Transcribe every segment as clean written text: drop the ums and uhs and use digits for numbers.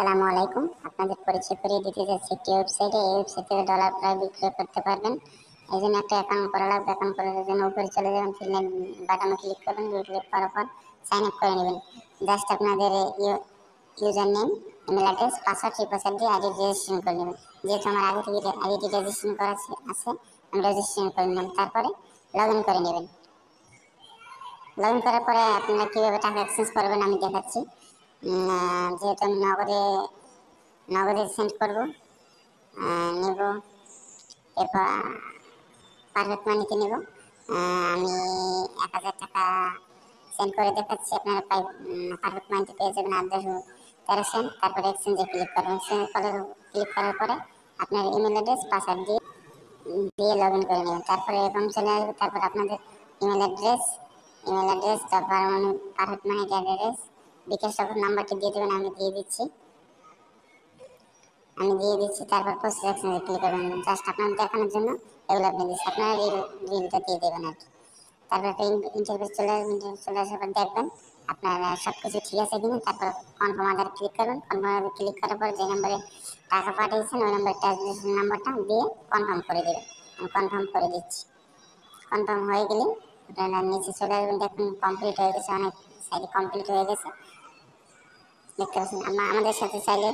আসসালামু আলাইকুম। আপনাদের পরিচয় করিয়ে দিতে যাচ্ছি একটি ওয়েবসাইটে। এই ওয়েবসাইট থেকে ডলার প্রায় বিক্রয় করতে পারবেন। এই জন্য একটা অ্যাকাউন্ট করা লাগবে। অ্যাকাউন্ট করার জন্য উপরে চলে যাবেন, ফিল্ড বাটনে ক্লিক করবেন। ক্লিক করার পর সাইন আপ করে নেবেন। জাস্ট আপনাদের user name, email address, password দিয়ে আইডি রেজিস্ট্রেশন করে নেবেন। যেহেতু আমার আগে থেকে আইডি রেজিস্ট্রেশন করা আছে, আমি রেজিস্ট্রেশন করে নিলাম। তারপরে লগ ইন করে নেবেন। লগ ইন করার পরে আপনারা কীভাবে টাকা এক্সচেঞ্জ করবেন আমি দেখাচ্ছি। যেহেতু আমি নগদে সেন্ড করবো, নেব, এরপর পারফেক্ট মানিতে নেব। আমি 1000 টাকা সেন্ড করে দেখাচ্ছি। আপনারা পারফেক্ট মানিতে পেয়ে যাবেন 8.13 সেন্ট। তারপরে এক্সচেঞ্জে ক্লিক করবেন। ক্লিক করার পরে আপনার ইমেল অ্যাড্রেস, পাসওয়ার্ড দিয়ে লগ ইন করে নেবেন। তারপরে অ্যাকাউন্ট চলে আসবে। তারপর আপনাদের ইমেল অ্যাড্রেস তারপর পারফেক্ট মানিতে অ্যাড্রেস, বিকাশ নাম্বারটি দিয়ে দেবেন। আমি দিয়ে দিচ্ছি। তারপর পোস্ট এক্সচেঞ্জে ক্লিক করবেন। জাস্ট আপনার দেখানোর জন্য এগুলো আপনি দিচ্ছি। আপনারা রিলটা দিয়ে দেবেন আর কি। তারপর একটা ইন্টারভিউ চলে আসবে। ইন্টারভিউ চলে আসার পর দেখবেন আপনার সব কিছু ঠিক আছে কিনা। তারপর কনফার্ম আধার ক্লিক করবেন। কনফার্ম আধার ক্লিক করার পর যে নাম্বারে টাকা পাঠিয়েছেন ওই নাম্বার ট্রানজ্যাকশন নাম্বারটা দিয়ে কনফার্ম করে দেবেন। আমি কনফার্ম করে দিচ্ছি। কনফার্ম হয়ে গেলে আপনারা নিচে চলে আসবেন। দেখুন কমপ্লিট হয়ে গেছে, অনেক সাইডে কমপ্লিট হয়ে গেছে দেখতে পাচ্ছেন। আমাদের সাথে চাইলে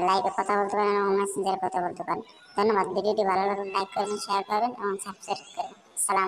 লাইভে কথা বলতে পারেন এবং মেসেঞ্জারে কথা বলতে পারেন। ধন্যবাদ। ভিডিওটি ভালো লাগলে লাইক করবেন, শেয়ার করবেন এবং সাবস্ক্রাইব করবেন। সালাম।